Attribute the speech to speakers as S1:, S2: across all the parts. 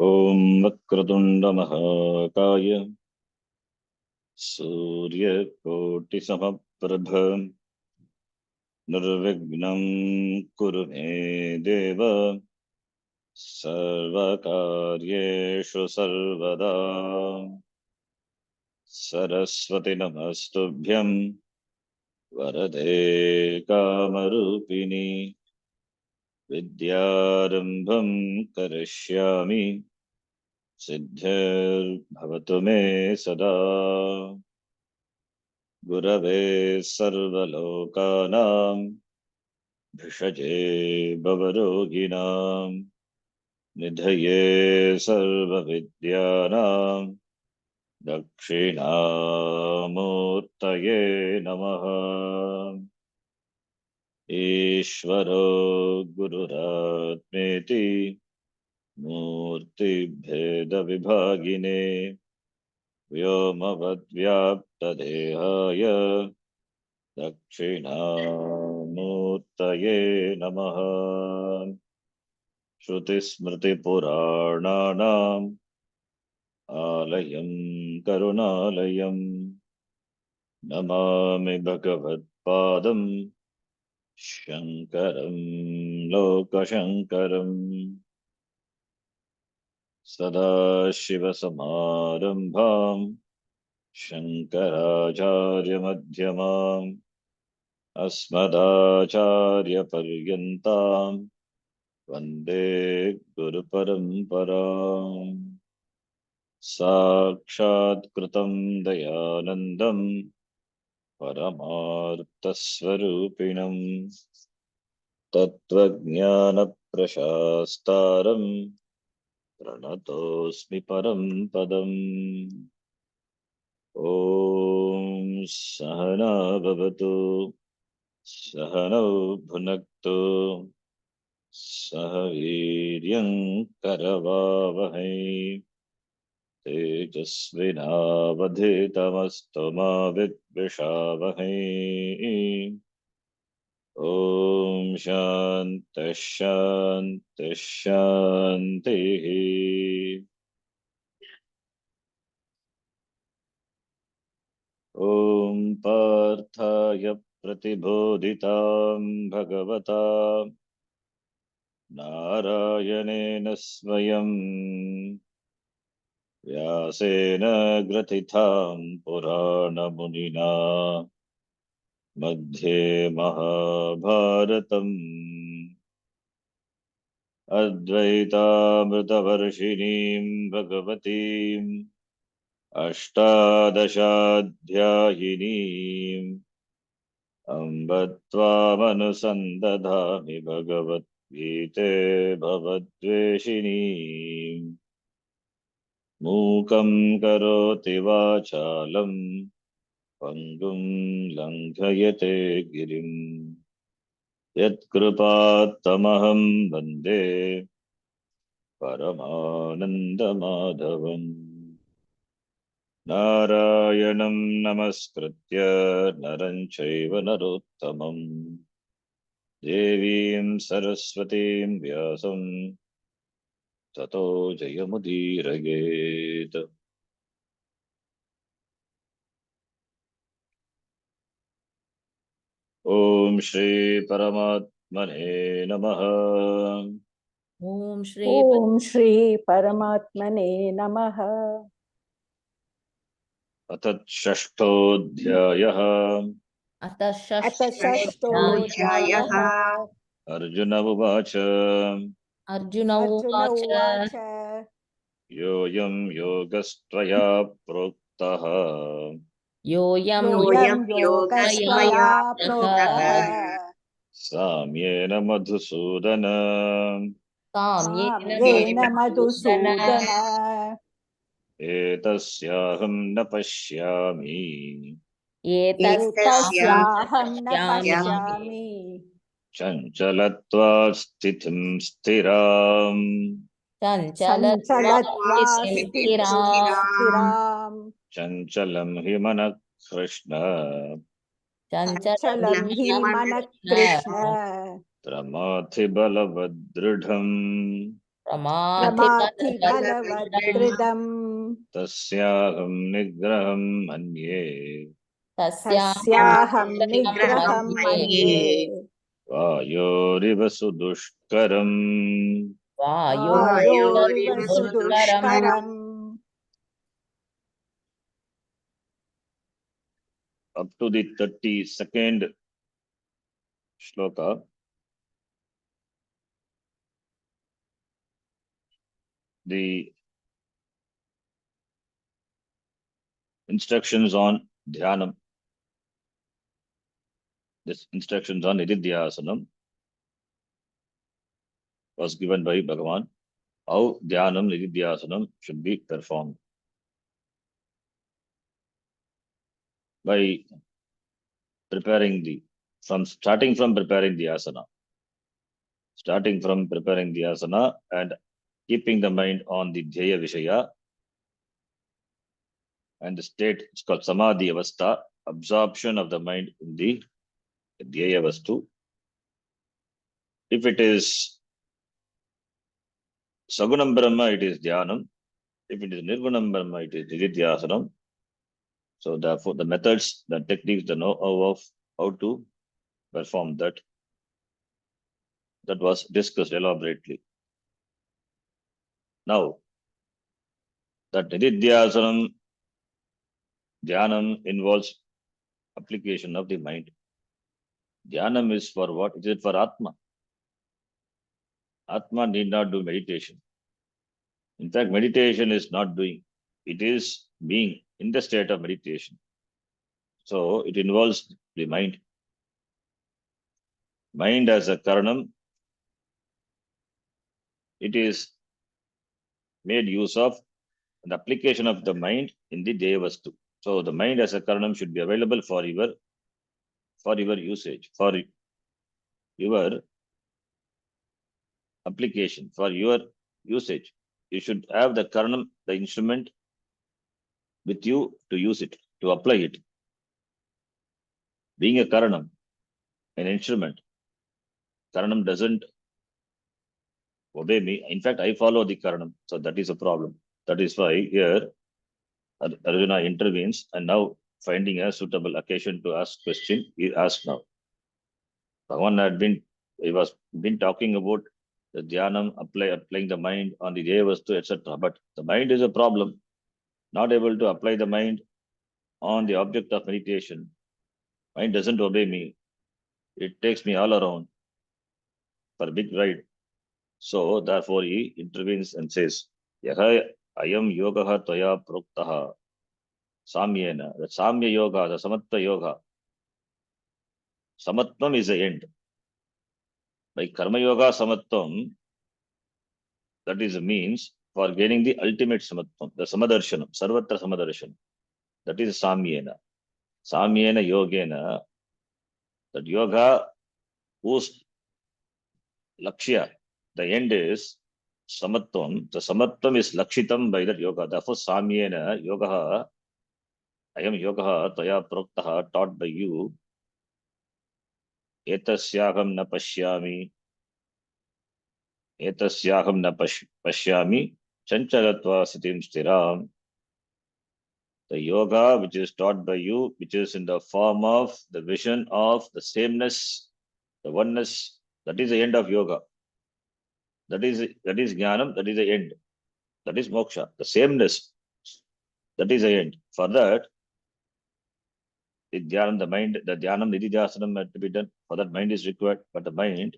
S1: ॐ वक्रतुण्ड महाकाय सूर्यकोटिसमप्रभ निर्विघ्नं कुरु मे देव सर्वकार्येषु सर्वदा। सरस्वती नमस्तुभ्यं वरदे कामरूपिणी विद्यारम्भं करिष्यामि सिद्धिर्भवतु मे सदा। गुरवे सर्वलोकानां भिषजे भवरोगिणां निधये सर्वविद्यानां दक्षिणामूर्तये नमः। ईश्वरो गुरुरात्मेति मूर्तिभेदविभागिने व्योमवद्व्याप्तदेहाय दक्षिणामूर्तये नमः। श्रुतिस्मृतिपुराणानाम् आलयं करुणालयं नमामि भगवत्पादं शङ्करं लोकशङ्करम्। सदाशिवसमारम्भां शङ्कराचार्यमध्यमाम् अस्मदाचार्यपर्यन्तां वन्दे गुरुपरम्पराम्। साक्षात् कृतं दयानन्दं परमार्थस्वरूपिणं तत्त्वज्ञानप्रशास्तारं प्रणतोऽस्मि परं पदम्। ॐ सहना भवतु सहनौ भुनक्तु सह वीर्यं करवावहै तेजस्विनावधीतमस्तु मा विद्विषावहै। ॐ शान्तिः शान्तिः शान्तिः। ॐ पार्थाय प्रतिबोधितां भगवता नारायणेन स्वयं व्यासेन ग्रथितां पुराणमुनिना मध्ये महाभारतम् अद्वैतामृतवर्षिणीं भगवतीम् अष्टादशाध्यायिनीम् अम्ब त्वामनुसन्दधामि भगवद्गीते भवद्वेषिणीम्। मूकं करोति वाचालं पङ्गुं लङ्घयते गिरिम् यत्कृपात्तमहं वन्दे परमानन्दमाधवम्। नारायणं नमस्कृत्य नरं चैव नरोत्तमं देवीं सरस्वतीं व्यासं ततो जयमुदीरयेत्। ॐ श्री परमात्मने नमः।
S2: ॐ
S3: श्री परमात्मने नमः।
S1: अथ षष्ठोऽध्यायः।
S2: अथ
S3: षष्ठोऽध्यायः।
S1: अर्जुन उवाच
S2: अर्जुन
S3: अर्जुन उवाच
S1: योऽयं योगस्त्वया प्रोक्तः
S2: योऽयं
S3: योगस्त्वया प्रोक्तः
S1: साम्येन मधुसूदन
S3: साम्येन मधुसूदन
S1: एतस्याहं न पश्यामि
S3: एतस्याहं न पश्यामि
S1: चञ्चलत्वात् स्थितिं स्थिराम्
S3: चञ्चलत्वात् स्थितिं स्थिराम्
S1: चञ्चलं हि मनः कृष्ण
S3: चञ्चलं हि मनः कृष्ण
S1: प्रमाथि बलवदृढम्
S3: प्रमाथि बलवदृढम्
S1: तस्याहं निग्रहं मन्ये
S3: तस्याहं निग्रहं मन्ये
S1: वायोरिव सुदुष्करम्
S3: वायोरिव सुदुष्करम्
S1: up to the 32nd shloka. The instructions on dhyanam, this instructions on nididhyasanam was given by Bhagavan. How dhyanam, nididhyasanam should be performed. By preparing starting from preparing the asana. Starting from preparing the asana and keeping the mind on the dhyaya vishaya and the state, it's called samadhi avastha, absorption of the mind in the dhyaya vastu. If it is sagunam brahma, it is dhyanam. If it is nirgunam brahma, it is nididhyasanam. So therefore the methods, the techniques, the know-how of how to perform that was discussed elaborately. Now, that nididhyasanam, dhyanam involves application of the mind. Dhyanam is for what? Is it for Atma? Atma need not do meditation. In fact, meditation is not doing. It is being in the state of meditation. So it involves the mind. Mind as a karanam, it is made use of the application of the mind in the Devastu. So the mind as a karanam should be available for your usage, for your application, for your usage. You should have the karanam, the instrument with you to use it, to apply it. Being a karanam, an instrument, karanam doesn't obey me. In fact, I follow the karanam. So that is a problem. That is why here Arjuna intervenes and now finding a suitable occasion to ask question, he asks now. Bhagavan was been talking about the dhyanam, applying the mind on the Devastu, etc. But the mind is a problem. Not able to apply the mind on the object of meditation. Mind doesn't obey me. It takes me all around for a big ride. So therefore he intervenes and says, Yaha ayam yogaha tvaya proktaha samyena. The samya yoga, the samatva yoga. Samatvam is the end. By karma yoga samatvam, that is a means for gaining the ultimate samatvam, the samadarshanam, sarvatra samadarshanam. That is samyena. Samyena yogena, that yoga whose lakshya, the end is samatvam. The samatvam is lakshitam by that yoga. Therefore, samyena yogaha, ayam yogaha tvaya proktaha, taught by you. Etasyaham na pashyami. Etasyaham na pashyami. Chanchalatva sitim stiram. The yoga which is taught by you, which is in the form of the vision of the sameness, the oneness, that is the end of yoga. That is jnanam, that is the end. That is moksha, the sameness. That is the end. For that, the dhyanam, the mind, the dhyanam, nididhyasanam had to be done. For that, mind is required. But the mind,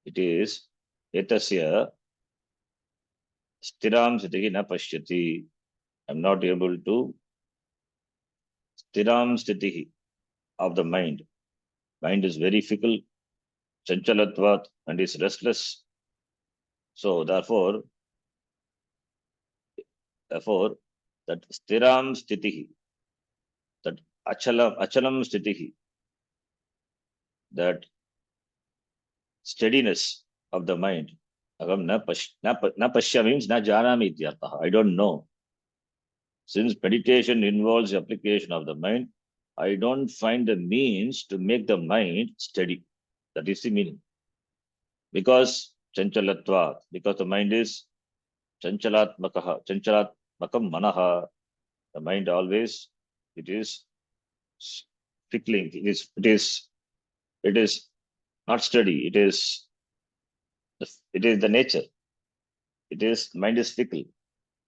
S1: it is etasya stiram sthitihi na pashyati. I'm not able to stiram sthitihi of the mind. Mind is very fickle, chanchalatvat, and is restless. So therefore, that stiram sthitihi, that achalam sthitihi, that steadiness of the mind. Agam na pashya means na janami ityartha. I don't know. Since meditation involves the application of the mind, I don't find the means to make the mind steady. That is the meaning. Because chanchalatvat, because the mind is chanchalatmakam manaha. The mind always, it is fickling, it is not steady, it is the nature. It is, mind is fickle,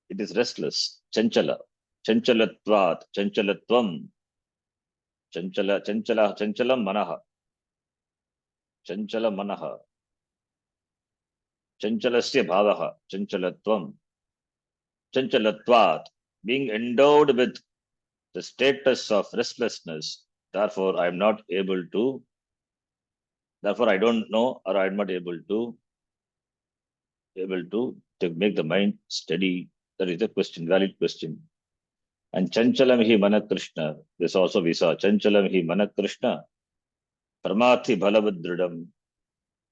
S1: it is restless, chanchala, chanchalatvat, chanchalatvam, chanchalam manaha, chanchala manaha, chanchalasya bhavaha, chanchalatvam, chanchalatvat, being endowed with the status of restlessness. Therefore, I am not able to, therefore I don't know, or I am not able to make the mind steady. That is the question, valid question. And chanchalam hi mana Krishna. This also we saw. Chanchalam hi mana Krishna. Paramathi bhalavadridam.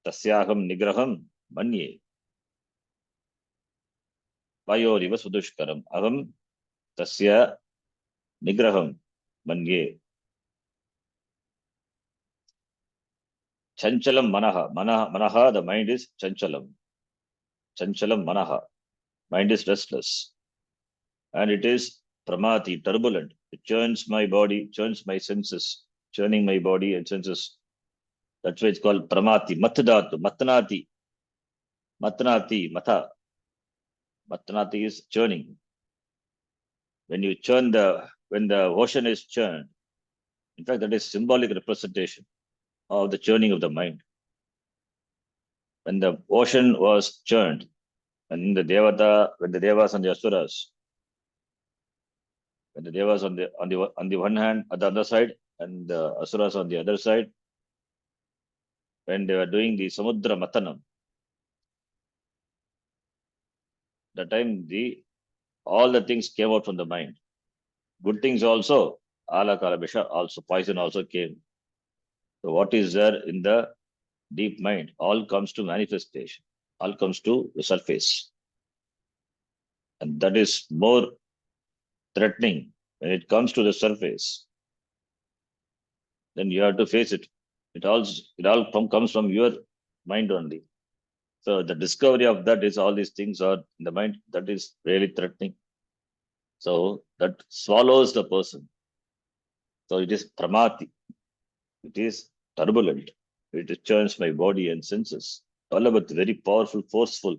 S1: Tasyaham nigraham manye. Vayoriva sudushkaram. Aham tasya nigraham manye. Chanchalam manaha. Manaha, the mind is chanchalam. Chanchalam manaha. Mind is restless. And it is pramati, turbulent. It churns my body, churns my senses, churning my body and senses. That's why it's called pramati, matadatu, matanati, matha. Matanati is churning. When you churn when the ocean is churned, in fact, that is symbolic representation of the churning of the mind. When the ocean was churned, and when the devas and the asuras, when the devas on the one hand, on the other side, and the asuras on the other side, when they were doing the samudra matanam, that time all the things came out from the mind. Good things also, ala kalabisha also, poison also came. So what is there in the deep mind? All comes to manifestation, all comes to the surface. And that is more threatening. When it comes to the surface, then you have to face it. It all comes from your mind only. So the discovery of that is all these things are in the mind, that is really threatening. So that swallows the person. So it is pramati. It is turbulent. It churns my body and senses. Balavat, very powerful, forceful.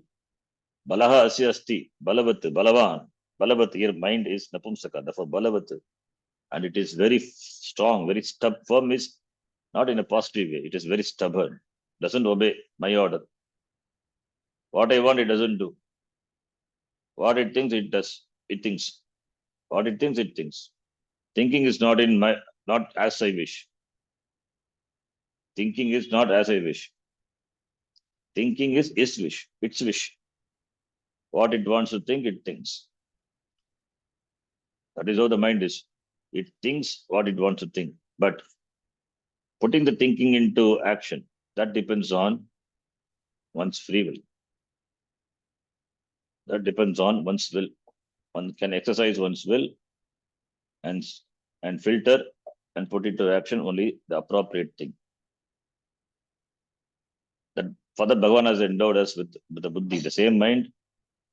S1: Balaha asya asti. Balavat, balavan. Balavat, your mind is napumsaka. Therefore, balavat. And it is very strong, very firm is not in a positive way. It is very stubborn. Doesn't obey my order. What I want, it doesn't do. What it thinks, it does. It thinks. What it thinks, it thinks. Thinking is not as I wish. Thinking is not as I wish. Thinking is its wish. What it wants to think, it thinks. That is how the mind is. It thinks what it wants to think. But putting the thinking into action, that depends on one's free will. That depends on one's will. One can exercise one's will and filter and put into action only the appropriate thing. That Father Bhagavan has endowed us with the buddhi, the same mind,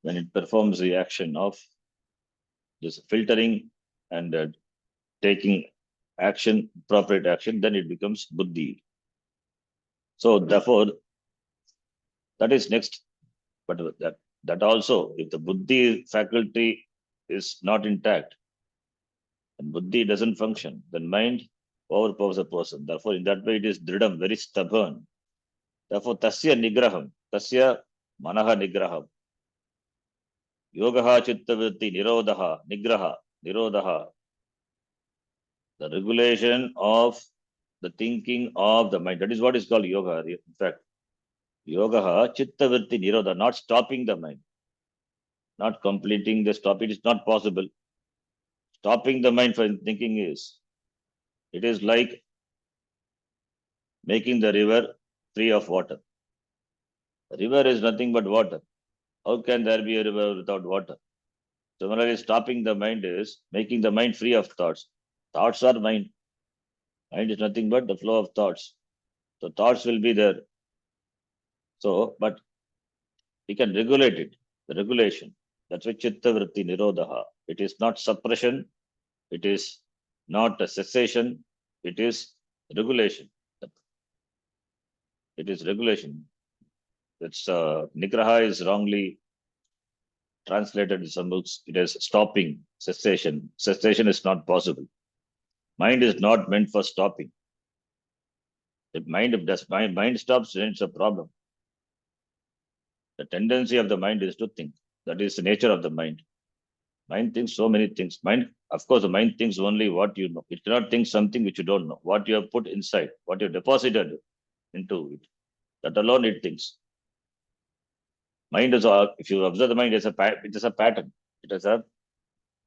S1: when it performs the action of just filtering and taking action, appropriate action, then it becomes buddhi. So therefore, that is next. But that also, if the buddhi faculty is not intact, and buddhi doesn't function, then mind overpowers a person. Therefore, in that way, it is dridam, very stubborn. Therefore, tasya nigraham, tasya manaha nigraham. Yogaha chittavritti nirodha, nigraha, nirodha. The regulation of the thinking of the mind. That is what is called yoga. In fact, yogaha chittavritti nirodha, not stopping the mind, not completing the stop. It is not possible. Stopping the mind from thinking it is like making the river free of water. The river is nothing but water. How can there be a river without water? Similarly, stopping the mind is making the mind free of thoughts. Thoughts are mind. Mind is nothing but the flow of thoughts. So thoughts will be there. So, but We can regulate it, the regulation. That's why chitta vritti nirodha. It is not suppression, it is not a cessation, it is regulation. It is regulation. That's nigraha is wrongly translated in some books. It is stopping, cessation. Cessation is not possible. Mind is not meant for stopping. If mind stops, then it's a problem. The tendency of the mind is to think. That is the nature of the mind. Mind thinks so many things. Mind, of course, the mind thinks only what you know. It cannot think something which you don't know. What you have put inside, what you have deposited into it. That alone it thinks. Mind is, if you observe the mind, it is a pattern. It has a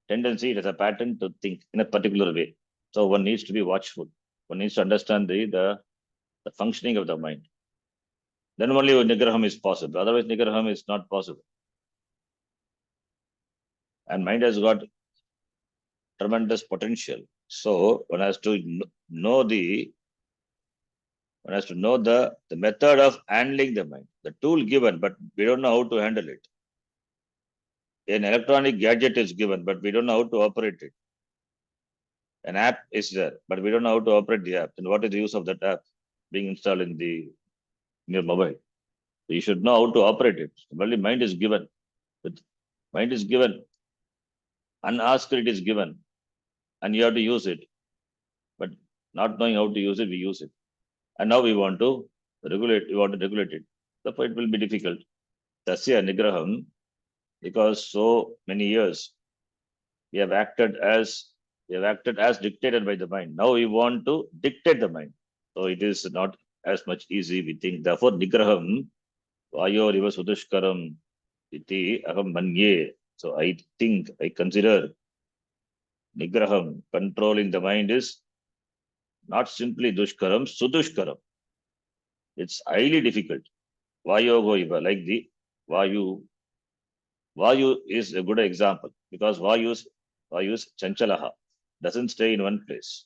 S1: tendency, it has a pattern to think in a particular way. So one needs to be watchful. One needs to understand the functioning of the mind. Then only nigraham is possible. Otherwise, nigraham is not possible. And mind has got tremendous potential. So one has to know the method of handling the mind, the tool given, but we don't know how to handle it. An electronic gadget is given, but we don't know how to operate it. An app is there, but we don't know how to operate the app. And what is the use of that app being installed in your mobile? So you should know how to operate it. Only mind is given. Mind is given. Unasked it is given. And you have to use it. But not knowing how to use it, we use it. And now we want to regulate it. Therefore, it will be difficult. Tasya nigraham, because so many years we have acted as dictated by the mind. Now we want to dictate the mind. So it is not as much easy, we think. Therefore, nigraham, vayo riva sudushkaram, iti aham manye. So I think, I consider nigraham, controlling the mind, is not simply dushkaram, sudushkaram. It's highly difficult. Vayogo iva, like the Vayu. Vayu is a good example because Vayu is chanchalaha, doesn't stay in one place.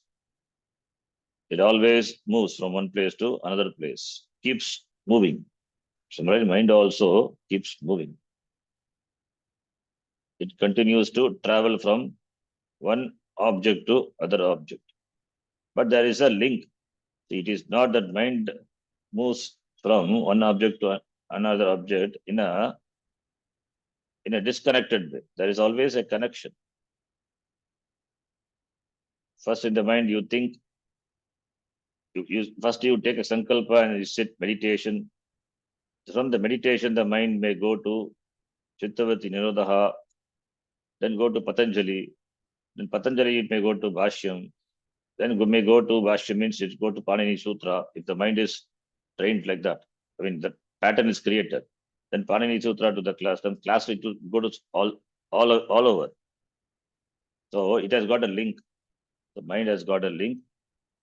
S1: It always moves from one place to another place, keeps moving. Similarly, mind also keeps moving. It continues to travel from one object to other object. But there is a link. It is not that mind moves from one object to another object in a disconnected way. There is always a connection. First in the mind, you think, first you take a sankalpa and you sit meditation. From the meditation, the mind may go to Chittavati Nirodha, then go to Patanjali. Then Patanjali, it may go to Bhashyam. Then may go to Bhashyam means it go to Panini Sutra. If the mind is trained like that, I mean, the pattern is created. Then Panini Sutra to the class. Then class it will go to all over. So it has got a link. The mind has got a link,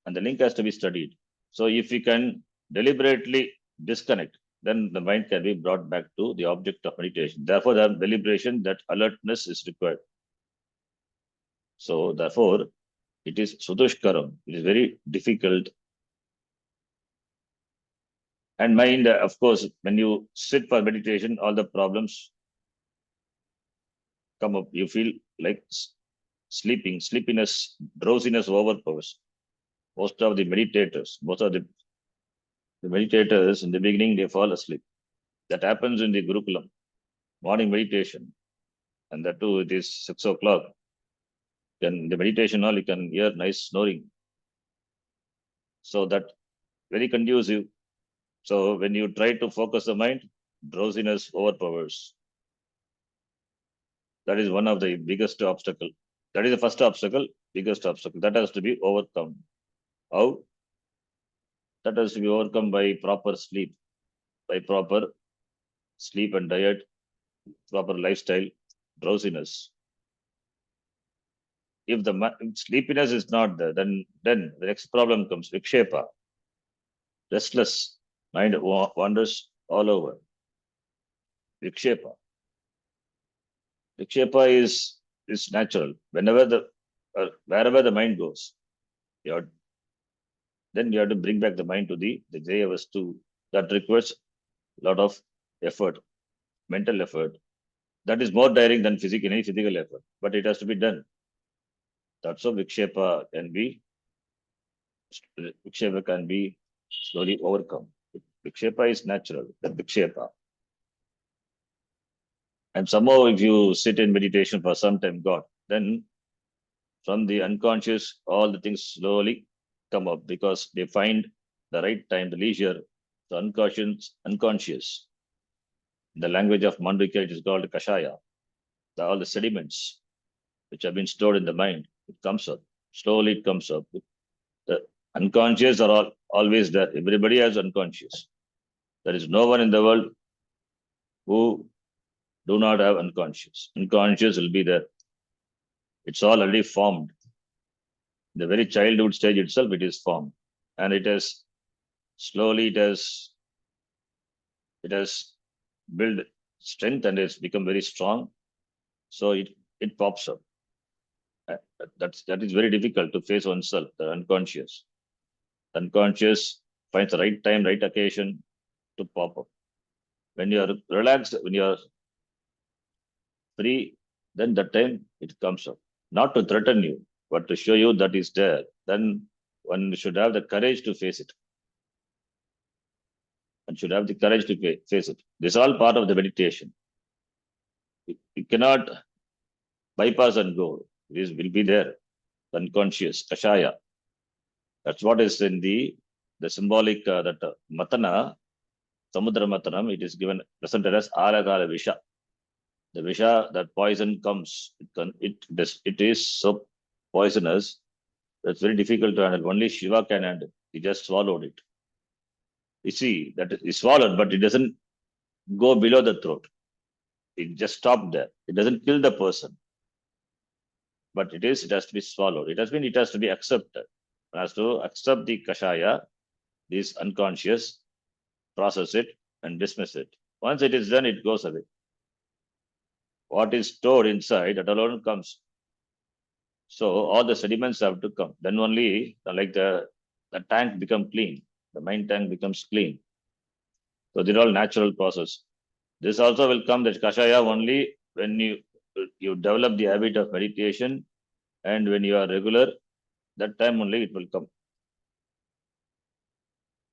S1: and the link has to be studied. So if we can deliberately disconnect, then the mind can be brought back to the object of meditation. Therefore, the deliberation, that alertness is required. So therefore, it is sudushkaram. It is very difficult. And mind, of course, when you sit for meditation, all the problems come up. You feel like sleepiness, drowsiness overpowers. Most of the meditators in the beginning, they fall asleep. That happens in the Gurukulam, morning meditation. And that too, it is 6 o'clock. Then the meditation hall, you can hear nice snoring. So that very conducive. So when you try to focus the mind, drowsiness overpowers. That is one of the biggest obstacle. That is the first obstacle, biggest obstacle. That has to be overcome. How? That has to be overcome by proper sleep and diet, proper lifestyle, drowsiness. If sleepiness is not there, then the next problem comes, vikshepa, restless, mind wanders all over. Vikshepa. Vikshepa is natural. Wherever the mind goes, then you have to bring back the mind to the Jaya Vastu. That requires a lot of effort. mental effort, that is more daring than any physical effort, but it has to be done. That's how Vikshepa can be slowly overcome. Vikshepa is natural, the Vikshepa. And somehow if you sit in meditation for some time, then from the unconscious, all the things slowly come up because they find the right time, the leisure, the unconscious. In the language of Mandukya, it is called Kashaya. All the sediments which have been stored in the mind, it comes up. Slowly it comes up. The unconscious are always there. Everybody has unconscious. There is no one in the world who do not have unconscious. Unconscious will be there. It's all already formed. The very childhood stage itself, it is formed. And it has slowly, it has built strength and it's become very strong. So it pops up. That is very difficult to face oneself, the unconscious. Unconscious finds the right time, right occasion to pop up. When you are relaxed, when you are free, then that time it comes up. Not to threaten you, but to show you that is there. Then one should have the courage to face it. One should have the courage to face it. This is all part of the meditation. You cannot bypass and go. It will be there. Unconscious, kashaya. That's what is in the symbolic matana, samudra matanam. It is given presented as alagala visha. The visha, that poison comes. It is so poisonous. That's very difficult to handle. Only Shiva can handle. He just swallowed it. You see, that is swallowed, but it doesn't go below the throat. It just stopped there. It doesn't kill the person. But it has to be swallowed. It has to be accepted. One has to accept the kashaya, this unconscious, process it and dismiss it. Once it is done, it goes away. What is stored inside, that alone comes. So all the sediments have to come. Then only like the tank become clean. The mind tank becomes clean. So they're all natural process. This also will come, that kashaya, only when you develop the habit of meditation and when you are regular, that time only it will come.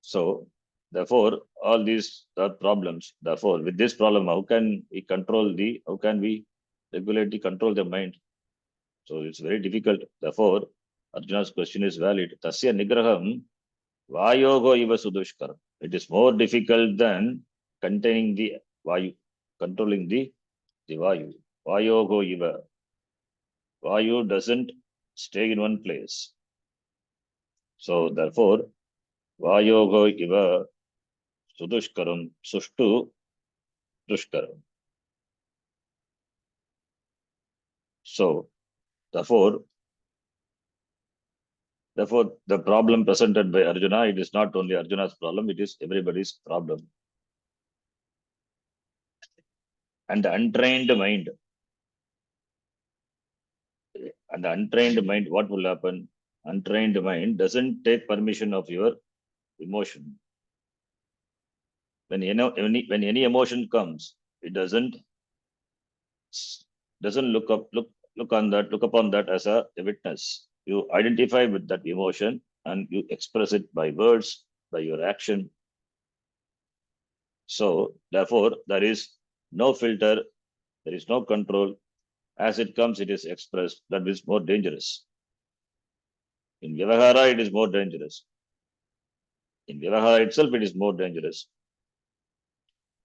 S1: So therefore, all these are problems. Therefore, with this problem, how can we regulate, control the mind? So it's very difficult. Therefore, Arjuna's question is valid. Tasya nigraham vayogo iva sudushkaram. It is more difficult than containing the vayu, controlling the vayu. Vayogo iva. Vayu doesn't stay in one place. So therefore, vayogo iva sudushkaram, sushtu dushkaram. So therefore, the problem presented by Arjuna, it is not only Arjuna's problem, it is everybody's problem. And the untrained mind, what will happen? Untrained mind doesn't take permission of your emotion. When any emotion comes, it doesn't look upon that as a witness. You identify with that emotion and you express it by words, by your action. So therefore, there is no filter, there is no control. As it comes, it is expressed. That is more dangerous. In Vyavahara, it is more dangerous. In Vyavahara itself, it is more dangerous.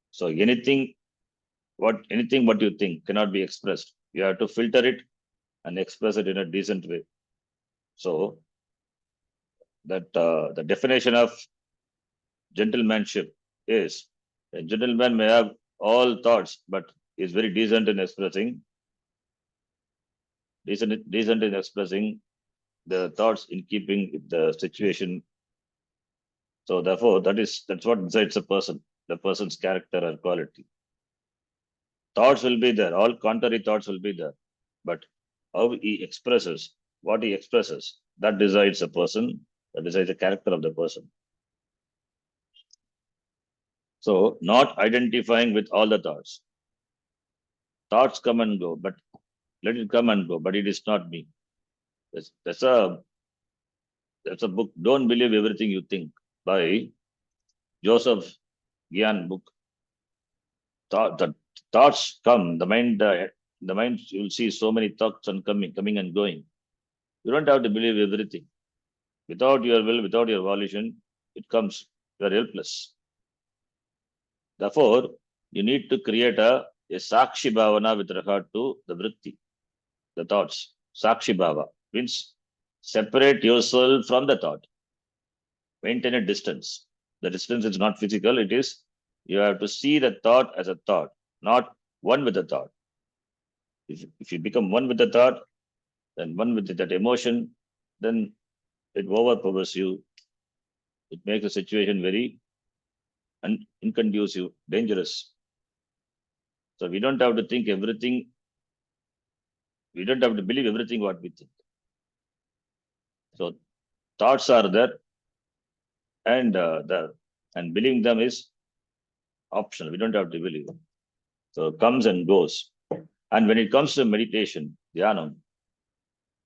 S1: So anything what you think cannot be expressed. You have to filter it and express it in a decent way. So that the definition of gentlemanship is a gentleman may have all thoughts, but is very decent in expressing the thoughts in keeping with the situation. So therefore, that's what decides a person, the person's character or quality. Thoughts will be there, all contrary thoughts will be there, but how he expresses, what he expresses, that decides a person, that decides the character of the person. So not identifying with all the thoughts. thoughts come and go, but let it come and go, but it is not me. That's a book. Don't believe everything you think, by Joseph Gian book. The thoughts come, the mind, you'll see so many thoughts and coming and going. You don't have to believe everything. Without your will, without your volition, it comes. You are helpless. Therefore, you need to create a Sakshi Bhavana with regard to the vritti, the thoughts. Sakshi Bhava means separate yourself from the thought. Maintain a distance. The distance is not physical, it is, you have to see the thought as a thought, not one with the thought. If you become one with the thought, then one with that emotion, then it overpowers you. It makes the situation very inconducive, dangerous. So we don't have to think everything. We don't have to believe everything what we think. So thoughts are there, and believing them is optional. We don't have to believe them. So it comes and goes. And when it comes to meditation, dhyanam,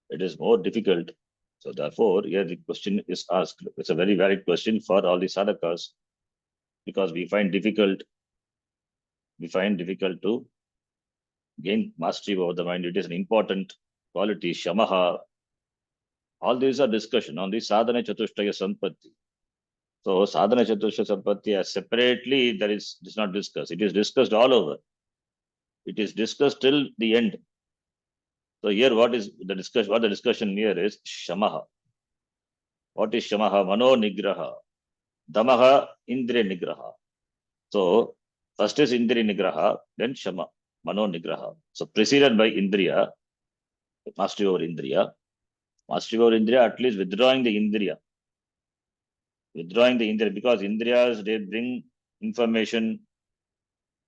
S1: it is more difficult. So therefore, here the question is asked. It's a very valid question for all the sadhakas, because we find difficult to gain mastery over the mind. It is an important quality, shamaha. All these are discussion on the sadhana chatushtaya sampatti. So sadhana chatushtaya sampatti separately, it is not discussed. It is discussed all over. It is discussed till the end. So here, what the discussion here is shamaha. What is shamaha? Mano nigraha. Damaha indriya nigraha. So first is indriya nigraha, then shama, mano nigraha. So preceded by indriya, mastery over indriya. Mastery over indriya, at least withdrawing the indriya. Withdrawing the indriya, because indriyas, they bring information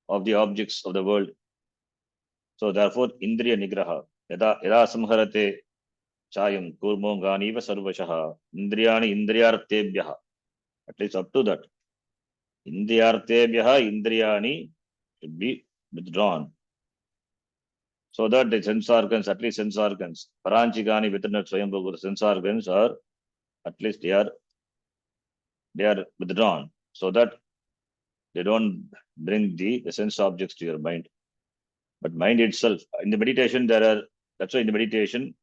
S1: of the objects of the world. So therefore, indriya nigraha. Yada samharate chayam kurmonganiva sarvashaha indriyani indriyartebhyaha. At least up to that. Indriyartebhyaha indriyani should be withdrawn. So that the sense organs, at least sense organs, paranchigani vitanat swayambhagu, the sense organs are, at least they are withdrawn, so that they don't bring the sense objects to your mind. But mind itself, in the meditation, that's why in the meditation,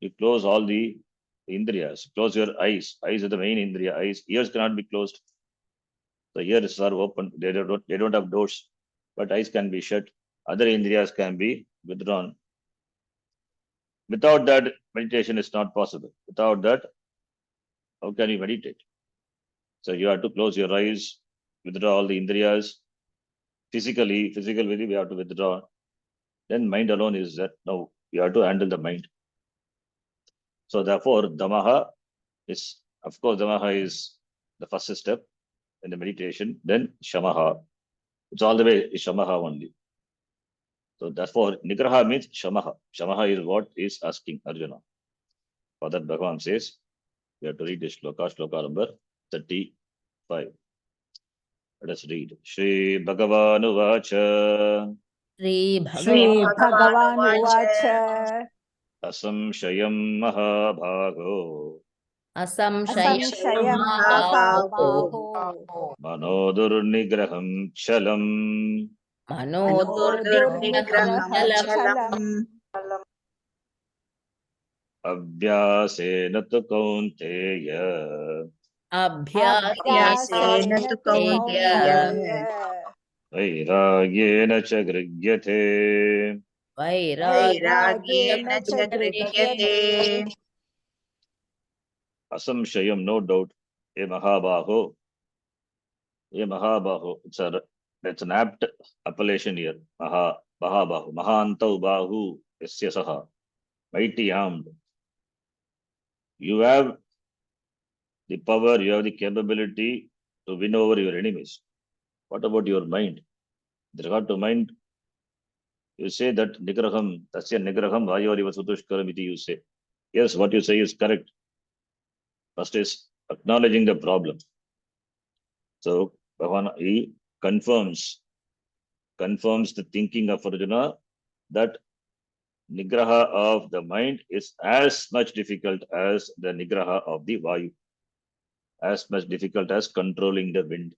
S1: you close all the indriyas, close your eyes. Eyes are the main indriya. Eyes, ears cannot be closed. The ears are open, they don't have doors, but eyes can be shut. Other indriyas can be withdrawn. Without that, meditation is not possible. Without that, how can you meditate? So you have to close your eyes, withdraw all the indriyas. Physically, we have to withdraw. Then mind alone is that. Now you have to handle the mind. So therefore, damaha is, of course, damaha is the first step in the meditation. Then shamaha. It's all the way is shamaha only. So therefore, nigraha means shamaha. Shamaha is what is asking Arjuna. For that, Bhagavan says, we have to read this shloka number 35. Let us read. Shri Bhagavan Uvacha
S3: श्रीभगवानुवाच
S1: Asamshayam Mahabhago
S3: असंशयं महाबाहो
S1: Manodurnigraham Chalam
S3: मनोदुर्निग्रहं चलम्
S1: Abhyasena tu Kaunteya
S3: अभ्यासेन तु कौन्तेय
S1: Vairagyena cha Grigyate.
S3: वैराग्येन च गृह्यते
S1: Asamshayam, no doubt. A Mahabaho. That's an apt appellation here. Mahabahu. Mahantau Bahu. Yasya Saha. Mighty armed. You have the power, you have the capability to win over your enemies. What about your mind? With regard to mind, you say that Nigraham, Tasya Nigraham, Vayoriva Sutushkaram, you say. Yes, what you say is correct. First is acknowledging the problem. So Bhagavan, he confirms the thinking of Arjuna that nigraha of the mind is as much difficult as the nigraha of the vayu, as much difficult as controlling the wind.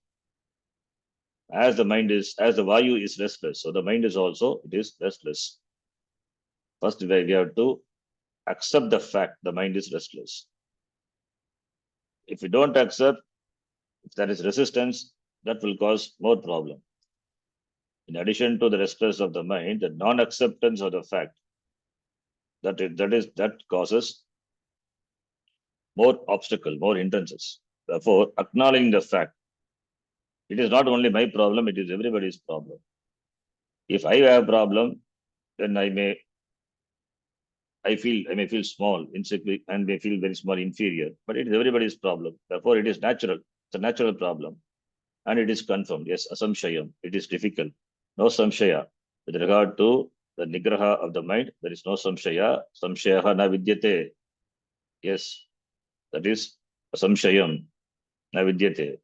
S1: As the vayu is restless, so the mind is also, it is restless. First, we have to accept the fact the mind is restless. If we don't accept, if there is resistance, that will cause more problem. In addition to the restlessness of the mind, the non-acceptance of the fact that causes more obstacle, more hindrances. Therefore, acknowledging the fact, it is not only my problem, it is everybody's problem. If I have a problem, then I may feel small, insecure, and may feel very small, inferior. But it is everybody's problem. Therefore, it is natural. It's a natural problem. And it is confirmed. Yes, asamshayam. It is difficult. No samshaya. With regard to the nigraha of the mind, there is no samshaya. Samshayaha na vidyate. Yes, that is asamshayam na vidyate.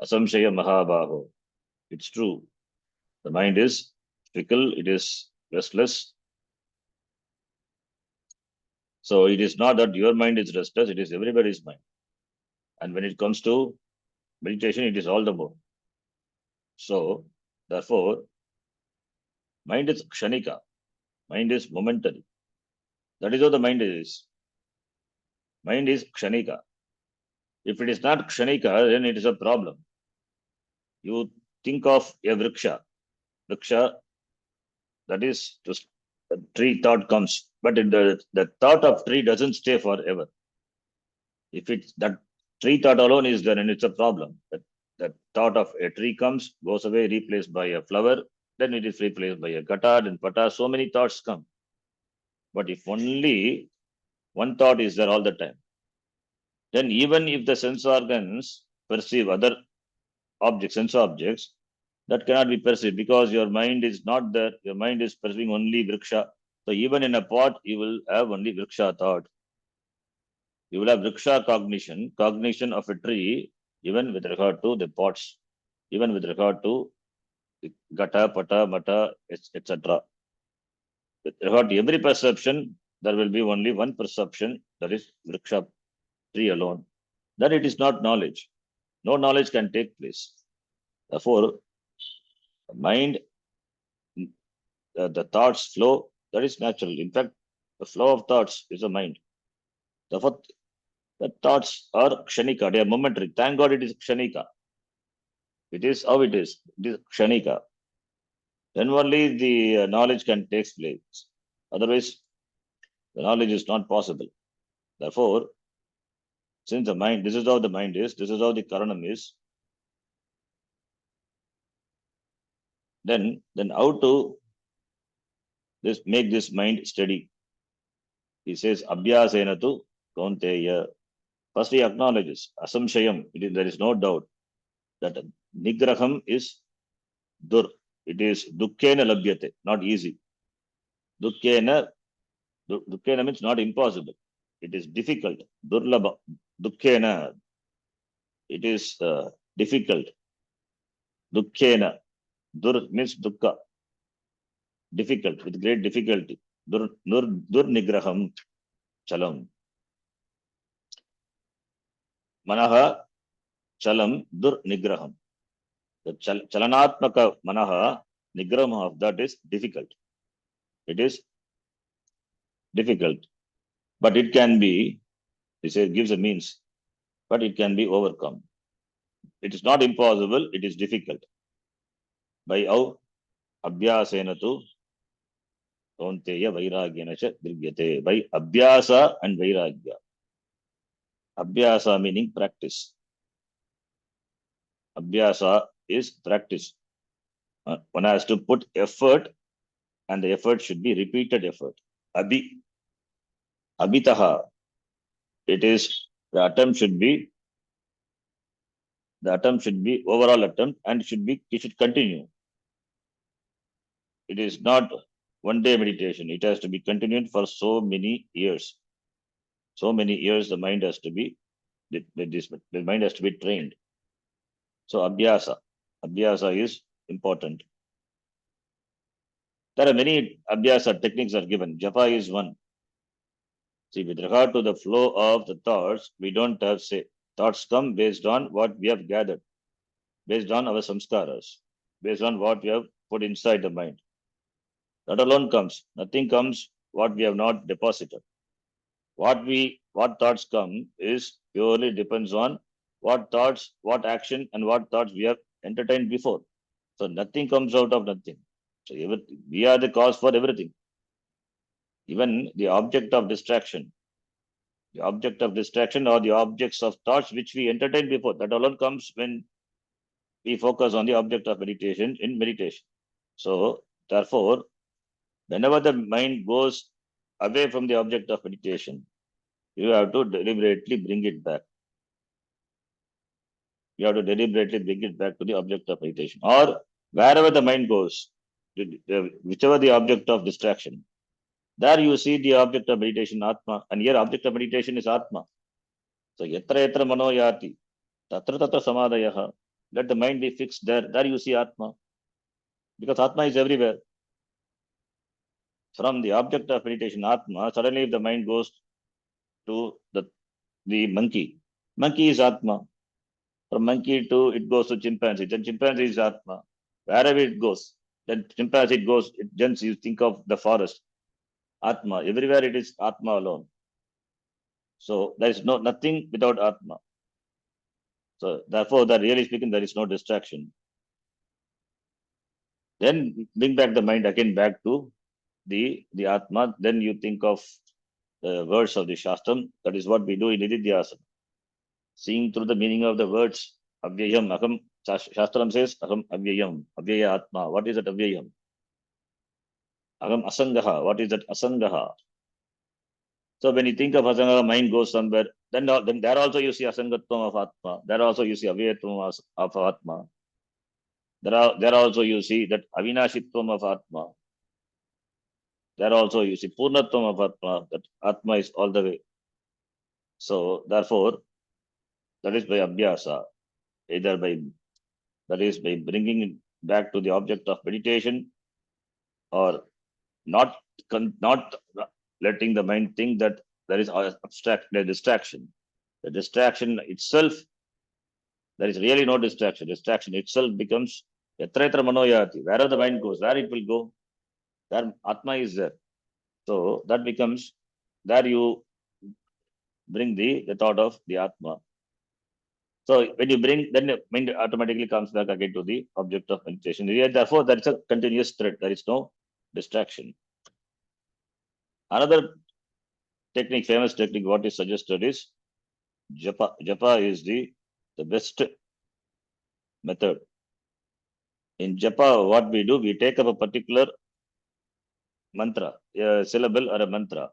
S1: Asamshaya mahabaho. It's true. The mind is fickle. It is restless. So it is not that your mind is restless. It is everybody's mind. And when it comes to meditation, it is all the more. So, therefore, mind is kshanika. Mind is momentary. That is how the mind is. Mind is kshanika. If it is not kshanika, then it is a problem. You think of a vriksha. Vriksha, that is, the tree thought comes. But the thought of tree doesn't stay forever. If it's that tree thought alone is there, and it's a problem. That thought of a tree comes, goes away, replaced by a flower, then it is replaced by a gata and pata. So many thoughts come. But if only one thought is there all the time, then even if the sense organs perceive other objects, sense objects, that cannot be perceived because your mind is not there. Your mind is perceiving only vriksha. So even in a pot, you will have only vriksha thought. You will have vriksha cognition of a tree, even with regard to the pots, even with regard to the gata, pata, mata, etc. With regard to every perception, there will be only one perception, that is vriksha tree alone. Then it is not knowledge. No knowledge can take place. Therefore, the mind, the thoughts flow, that is natural. In fact, the flow of thoughts is a mind. Therefore, the thoughts are kshanika, they are momentary. Thank God it is kshanika. It is how it is. It is kshanika. Then only the knowledge can take place. Otherwise, the knowledge is not possible. Therefore, since the mind, this is how the mind is, this is how the karanam is, then how to make this mind steady? He says, abhyasena tu kaunteya. First he acknowledges, asamshayam, there is no doubt that nigraham is dur. It is dukkena labhyate, not easy. Dukkena means not impossible. It is difficult. Durlabha, dukkena. It is difficult. Dukkena. Dur means dukkha. Difficult, with great difficulty. Dur nigraham chalam. Manaha chalam dur nigraham. The chalanatmaka manaha, nigraham of that is difficult. It is difficult. But it can be, he says, gives a means, but it can be overcome. It is not impossible, it is difficult. By how? Abhyasena tu kaunteya vairagyena cha drivyate. By abhyasa and vairagya. Abhyasa meaning practice. Abhyasa is practice. One has to put effort, and the effort should be repeated effort. Abhitaha. It is, the attempt should be overall attempt, and it should continue. It is not one day meditation. It has to be continued for so many years. So many years the mind has to be trained. So abhyasa is important. There are many abhyasa techniques are given. Japa is one. See, with regard to the flow of the thoughts, we don't have say. Thoughts come based on what we have gathered, based on our samskaras, based on what we have put inside the mind. That alone comes. Nothing comes what we have not deposited. What thoughts come is purely depends on what thoughts, what action, and what thoughts we have entertained before. So nothing comes out of nothing. So we are the cause for everything. Even the object of distraction, or the objects of thoughts which we entertained before, that alone comes when we focus on the object of meditation in meditation. So therefore, whenever the mind goes away from the object of meditation, you have to deliberately bring it back. You have to deliberately bring it back to the object of meditation. Or wherever the mind goes, whichever the object of distraction, there you see the object of meditation, Atma. And here object of meditation is Atma. So yatra yatra mano yati, tatra tatra samadhayaha. Let the mind be fixed there. There you see Atma. Because Atma is everywhere. From the object of meditation, Atma, suddenly if the mind goes to the monkey, monkey is Atma. From monkey to it goes to chimpanzee, then chimpanzee is Atma. Wherever it goes, then chimpanzee it goes, then you think of the forest, Atma. Everywhere it is Atma alone. So there is nothing without Atma. So therefore, that really speaking, there is no distraction. Then bring back the mind again back to the Atma. Then you think of the words of the Shastram. That is what we do in Nididhyasana. Seeing through the meaning of the words, Avyayam, Aham. Shastram says, Aham Avyayam, Avyaya Atma. What is that Avyayam? Aham Asangaha. What is that Asangaha? So when you think of Asanga, mind goes somewhere. Then there also you see Asangatvam of Atma. There also you see Avyayatvam of Atma. There also you see that Avinashitvam of Atma. There also you see Purnatvam of Atma. That Atma is all the way. So therefore, that is by Abhyasa. Either by bringing it back to the object of meditation, or not letting the mind think that there is the distraction. The distraction itself, there is really no distraction. Distraction itself becomes yatra yatra manoyati. Wherever the mind goes, where it will go, there Atma is there. So that becomes, there you bring the thought of the Atma. So when you bring, then the mind automatically comes back again to the object of meditation. Therefore, there is a continuous thread. There is no distraction. Another technique, famous technique, what is suggested is Japa. Japa is the best method. In Japa, what we do, we take up a particular mantra, a syllable or a mantra,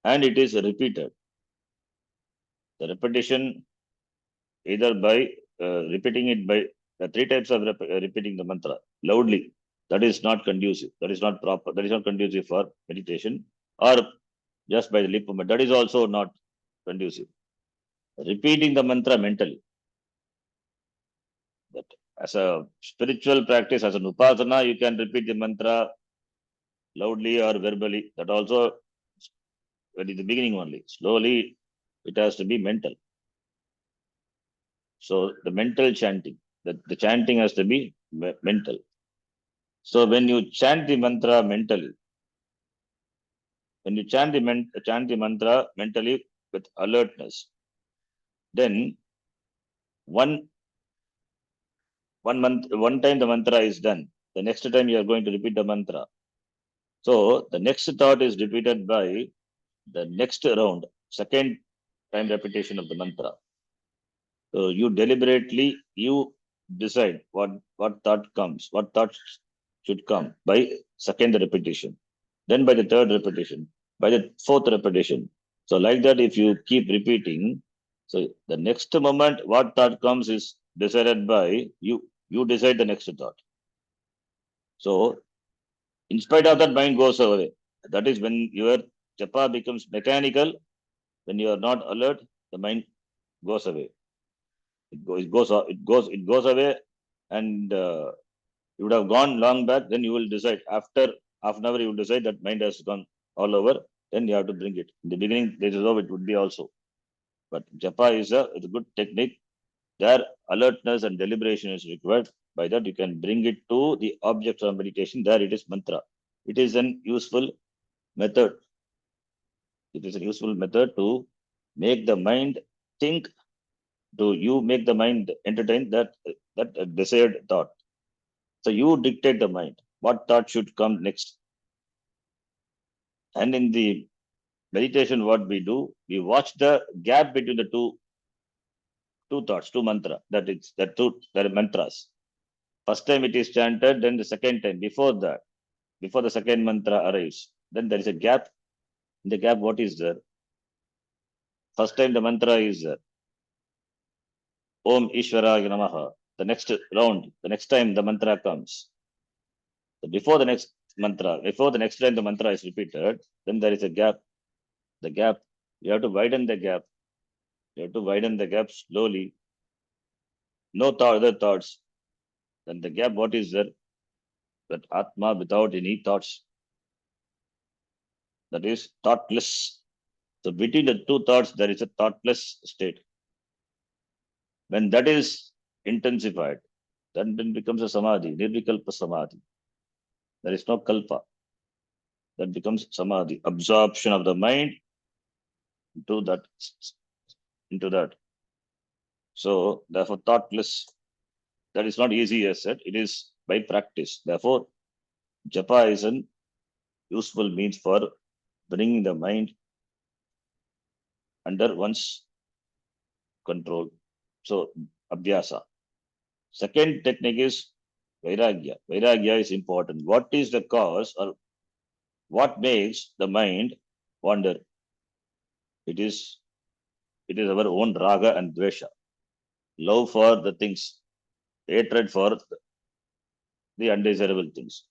S1: and it is repeated. The repetition, either by repeating it by three types of repeating the mantra loudly, that is not conducive, that is not proper, that is not conducive for meditation, or just by the lip movement, that is also not conducive. Repeating the mantra mentally, that as a spiritual practice, as an upasana, you can repeat the mantra loudly or verbally. That also, but in the beginning only. Slowly, it has to be mental. So the mental chanting, the chanting has to be mental. So when you chant the mantra mentally, when you chant the mantra mentally with alertness, then one time the mantra is done. The next time you are going to repeat the mantra. So the next thought is repeated by the next round, second time repetition of the mantra. So you deliberately, you decide what thought comes, what thoughts should come by second repetition, then by the third repetition, by the fourth repetition. So like that, if you keep repeating, so the next moment, what thought comes is decided by you. You decide the next thought. So in spite of that, mind goes away. That is when your japa becomes mechanical. When you are not alert, the mind goes away. It goes away, and You would have gone long back, then you will decide. After half an hour, you will decide that mind has gone all over. Then you have to bring it. In the beginning, this is how it would be also. But japa is a good technique. There, alertness and deliberation is required. By that, you can bring it to the object of meditation. There, it is mantra. It is an useful method. It is a useful method to make the mind think. To you make the mind entertain that desired thought. So you dictate the mind. What thought should come next? And in the meditation, what we do, we watch the gap between the two thoughts, two mantra. That are mantras. First time it is chanted, then the second time. Before that, before the second mantra arrives, then there is a gap. In the gap, what is there? First time the mantra is Om Ishwaraya Namaha. The next round, the next time the mantra comes. So before the next mantra, before the next time the mantra is repeated, then there is a gap. The gap, you have to widen the gap. You have to widen the gap slowly. No other thoughts. Then the gap, what is there? That Atma without any thoughts. That is thoughtless. So between the two thoughts, there is a thoughtless state. When that is intensified, then it becomes a samadhi, nirvikalpa samadhi. There is no kalpa. That becomes samadhi, absorption of the mind into that. So therefore, thoughtless. That is not easy as said. It is by practice. Therefore, japa is an useful means for bringing the mind under one's control. So, abhyasa. Second technique is vairagya. Vairagya is important. What is the cause or what makes the mind wander? It is our own raga and dvesha. Love for the things, hatred for the undesirable things.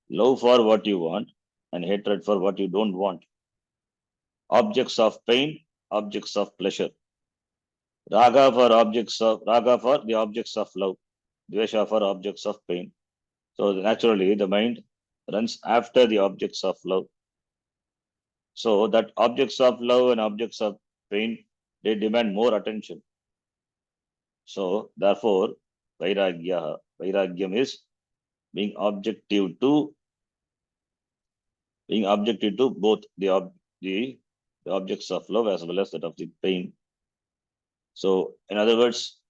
S1: Love for what you want and hatred for what you don't want. Objects of pain, objects of pleasure. Raga for the objects of love. Dvesha for objects of pain. So naturally the mind runs after the objects of love. So that objects of love and objects of pain, they demand more attention. So therefore, vairagyam is being objective to both the objects of love as well as that of the pain. So in other words,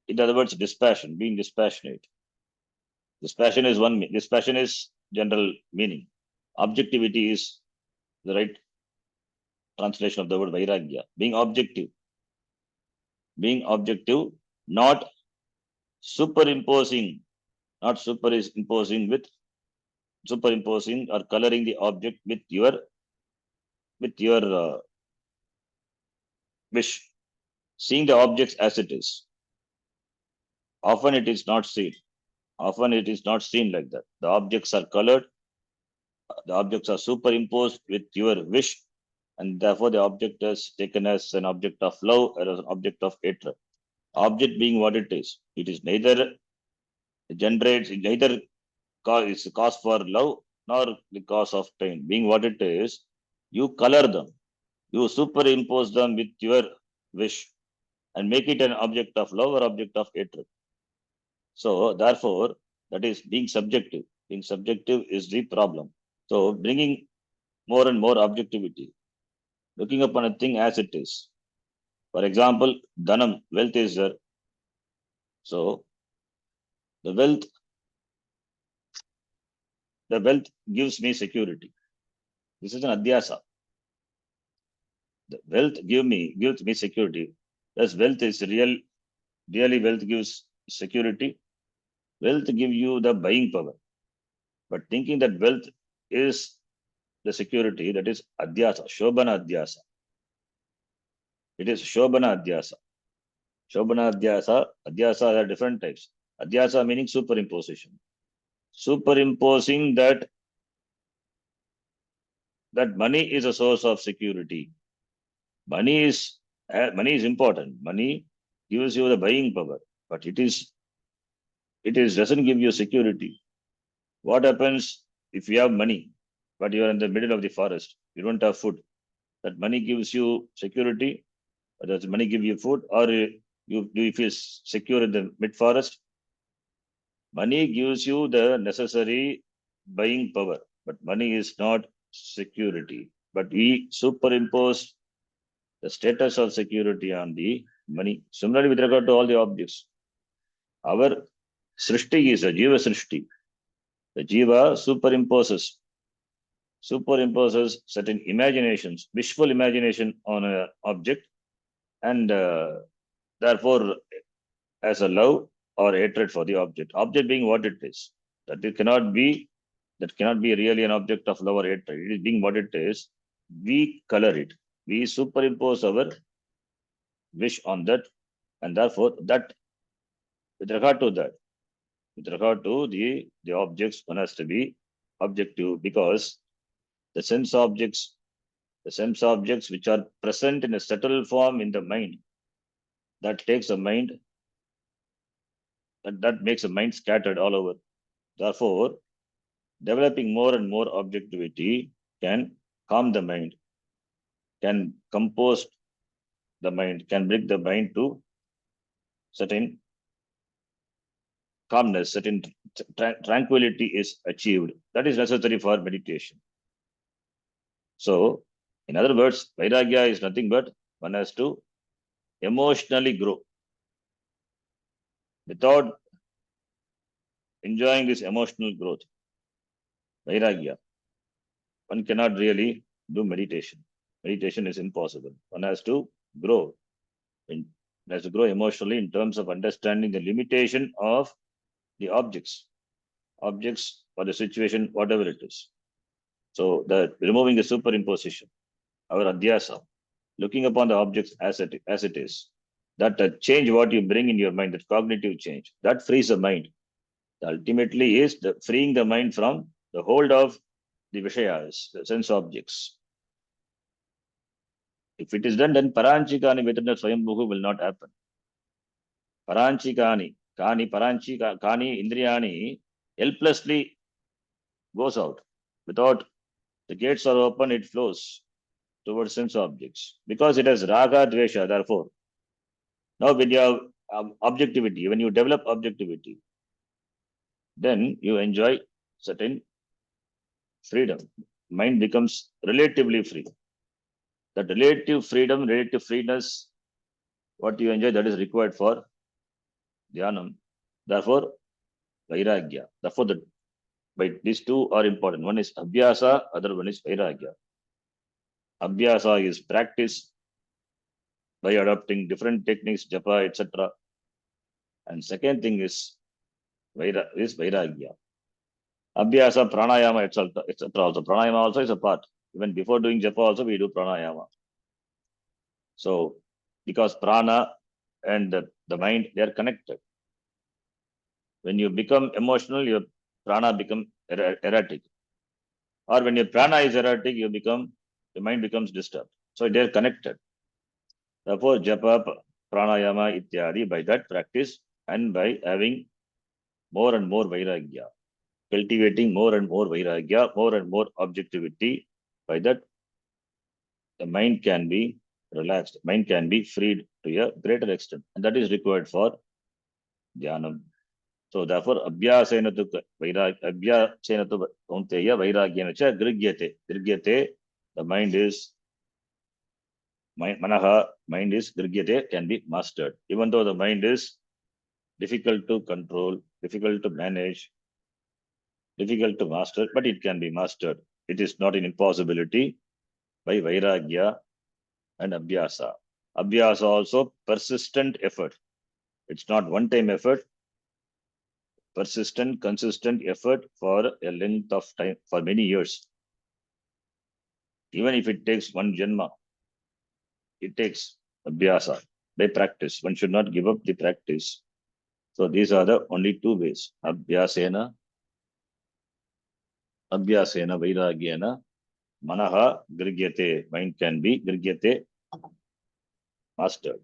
S1: dispassion, being dispassionate. Dispassion is general meaning. Objectivity is the right translation of the word vairagya. Being objective, not superimposing or coloring the object with your wish. Seeing the objects as it is. Often it is not seen. Like that. The objects are colored. The objects are superimposed with your wish, and therefore the object is taken as an object of love or as an object of hatred. Object being what it is neither is the cause for love nor the cause of pain. Being what it is, you color them, you superimpose them with your wish, and make it an object of love or object of hatred. So therefore, that is being subjective. Being subjective is the problem. So bringing more and more objectivity, looking upon a thing as it is. For example, dhanam, wealth is there. So the wealth gives me security. This is an adhyasa. The wealth gives me security. Thus, wealth is really wealth gives security. Wealth gives you the buying power. But thinking that wealth is the security, that is adhyasa, shobhana adhyasa. It is shobhana adhyasa. Shobhana adhyasa are different types. Adhyasa meaning superimposition. Superimposing that money is a source of security. Money is important. Money gives you the buying power, but it is doesn't give you security. What happens if you have money, but you are in the middle of the forest? You don't have food. That money gives you security, or does money give you food, or you feel secure in the mid forest? Money gives you the necessary buying power, but money is not security. But we superimpose the status of security on the money. Similarly, with regard to all the objects, our srishti is a jiva srishti. The jiva superimposes certain imaginations, wishful imagination on an object, and therefore as a love or hatred for the object. Object being what it is, that cannot be really an object of love or hatred. It is being what it is. We color it. We superimpose our wish on that, and therefore that with regard to that, with regard to the objects, one has to be objective, because the sense objects, which are present in a subtle form in the mind, that takes a mind, that makes a mind scattered all over. Therefore, developing more and more objectivity can calm the mind, can compose the mind, can bring the mind to certain calmness, certain tranquility is achieved. That is necessary for meditation. So, in other words, Vairagya is nothing but one has to emotionally grow. Without enjoying this emotional growth, Vairagya, one cannot really do meditation. Meditation is impossible. One has to grow. One has to grow emotionally in terms of understanding the limitation of the objects or the situation, whatever it is. So the removing the superimposition, our adhyasa, looking upon the objects as it is, that change what you bring in your mind, that cognitive change, that frees the mind. Ultimately is the freeing the mind from the hold of the Vishayas, the sense objects. If it is done, then Paranchikani Vetrana Swayambhuhu will not happen. Paranchikani, Kani Indriyani helplessly goes out. Without the gates are open, it flows towards sense objects. Because it has Raga Dvesha, therefore. Now when you have objectivity, when you develop objectivity, then you enjoy certain freedom. Mind becomes relatively free. That relative freedom, relative freeness, what you enjoy, that is required for dhyanam. Therefore, vairagya. Therefore, these two are important. One is abhyasa, other one is vairagya. Abhyasa is practice by adopting different techniques, japa, etc. And second thing is vairagya. Abhyasa, pranayama, etc. Also, pranayama also is a part. Even before doing japa, also we do pranayama. So, because prana and the mind, they are connected. When you become emotional, your prana become erratic. Or when your prana is erratic, your mind becomes disturbed. So they are connected. Therefore, japa, pranayama, ityadi, by that practice and by having more and more vairagya, cultivating more and more vairagya, more and more objectivity, by that the mind can be relaxed, mind can be freed to a greater extent. And that is required for dhyanam. So therefore, abhyasena tu kaunteya vairagyena cha grigyate. Grigyate, the mind is grigyate, can be mastered. Even though the mind is difficult to control, difficult to manage, difficult to master, but it can be mastered. It is not an impossibility by vairagya and abhyasa. Abhyasa also persistent effort. It's not one-time effort. Persistent, consistent effort for a length of time, for many years. Even if it takes one janma, it takes abhyasa by practice. One should not give up the practice. So these are the only two ways. Abhyasena vairagyena, manaha grigyate. Mind can be grigyate, mastered.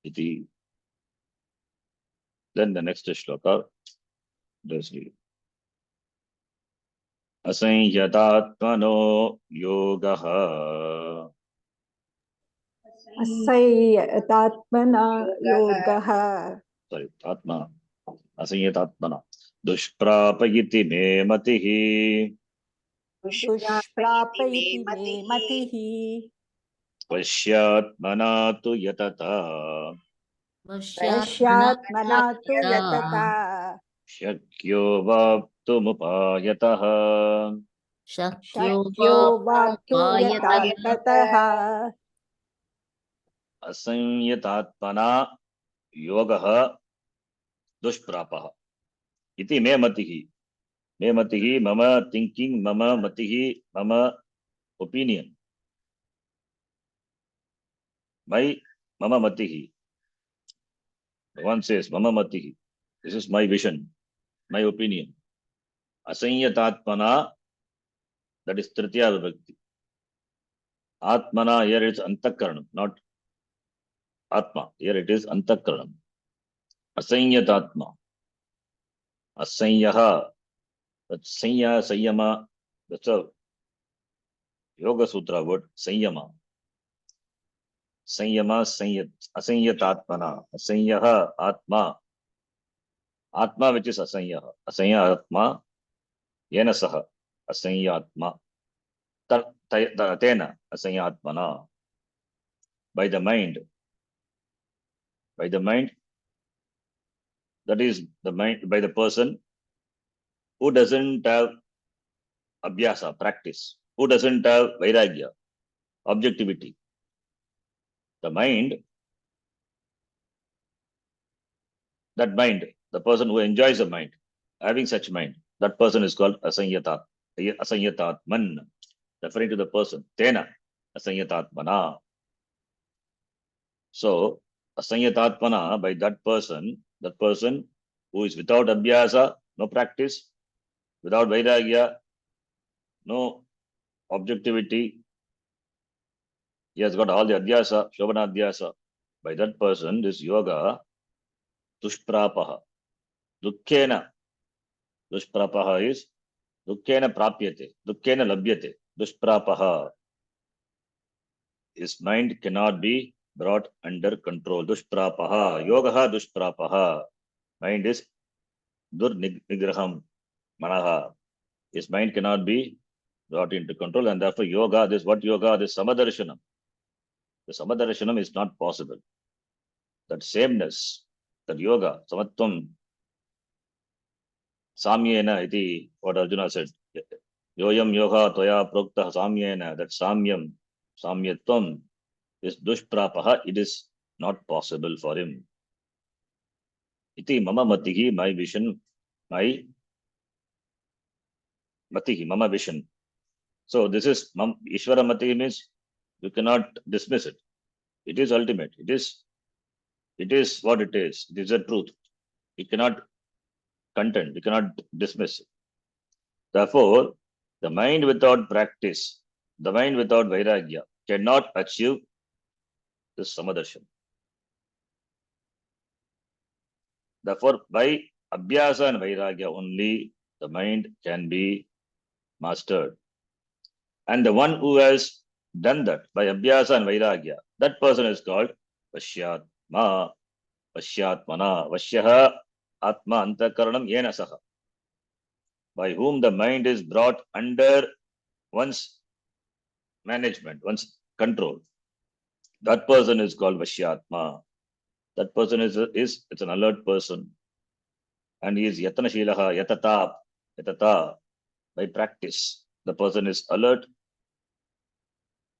S1: Iti. Then the next shloka. Let's read. Asanyatatmano yogaha.
S3: असंयतात्मना योगः
S1: Sorry, Atma. Asanyatatmana. Dushprapayiti me matihi.
S3: दुष्प्रापयति मे मतिः
S1: Pashyatmana tu yatata.
S3: पश्यात्मना तु यतता
S1: Shakyo vaptumupayataha.
S3: शक्यो वाप्तु यथा ततः
S1: Asanyatatmana yogaha dushprapaha. Iti me matihi. Me matihi, mama thinking, mama matihi, mama opinion. Mama matihi. One says, mama matihi. This is my vision, my opinion. Asanyatatmana, that is Tritiya Vibhakti. Atmana, here it's Antakaranam, not Atma. Here it is Antakaranam. Asanyatatma. Asanyaha. That's Sanya, Sanyama. That's a Yoga Sutra word. Sanyama. Sanyama, Asanyatatmana. Asanyaha, Atma. Atma, which is Asanyaha. Asanya Atma. Yena Saha. Asanyatma. Tena. Asanyatmana. By the mind. By the mind. That is the mind, by the person who doesn't have abhyasa, practice, who doesn't have vairagya, objectivity. The mind, that mind, the person who enjoys the mind, having such mind, that person is called asanyatatman, referring to the person, tena, asanyatatmana. So, asanyatatmana, by that person who is without abhyasa, no practice, without vairagya, no objectivity, he has got all the adhyasa, shobana adhyasa. By that person, this yoga, dushprapaha, dukkena. Dushprapaha is dukkena prapyate, dukkena labhyate, dushprapaha. His mind cannot be brought under control. Dushprapaha, yogaha dushprapaha. Mind is durnigraham manaha. His mind cannot be brought into control, and therefore yoga, this samadarshanam. The samadarshanam is not possible. That sameness, that yoga, samatvam, samyena iti, what Arjuna said, yoyam yoga toya prokta samyena, that samyatvam is dushprapaha, it is not possible for him. Iti mama matihi, my vision, my matihi, mama vision. So this is Ishvara matihi means you cannot dismiss it. It is ultimate. It is what it is. It is the truth. You cannot contend. You cannot dismiss it. Therefore, the mind without practice, the mind without vairagya cannot achieve this samadarshan. Therefore, by abhyasa and vairagya only, the mind can be mastered. And the one who has done that by abhyasa and vairagya, that person is called Vashyatma, Vashyatmana, Vashyaha, Atma Antakaranam Yena Saha, by whom the mind is brought under one's management, one's control. That person is called Vashyatma. That person is it's an alert person. And he is Yatanashilaha, Yatata, by practice. The person is alert.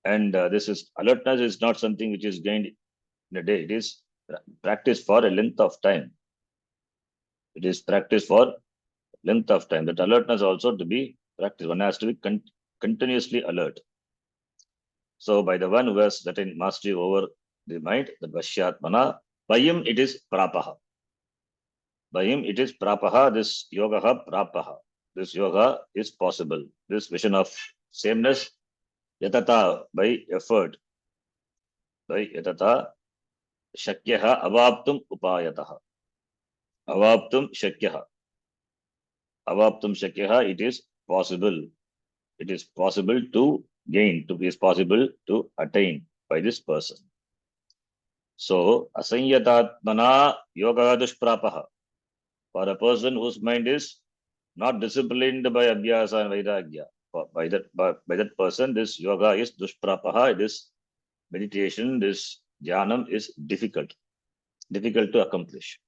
S1: And this is alertness is not something which is gained in a day. It is practice for a length of time. It is practice for length of time. That alertness also to be practiced. One has to be continuously alert. So by the one who has certain mastery over the mind, the Vashyatmana, by him it is prapaha. By him it is prapaha, this yogaha prapaha. This yoga is possible. This vision of sameness, yatata, by effort. By yatata, shakyaha avaptum upayataha. Avaptum Shakyaha. Avaptum Shakyaha, it is possible. It is possible to gain, it is possible to attain by this person. So, asanyatatmana yoga dushprapaha. For a person whose mind is not disciplined by abhyasa and vairagya, by that person, this yoga is dushprapaha, this meditation, this jnanam is difficult to accomplish.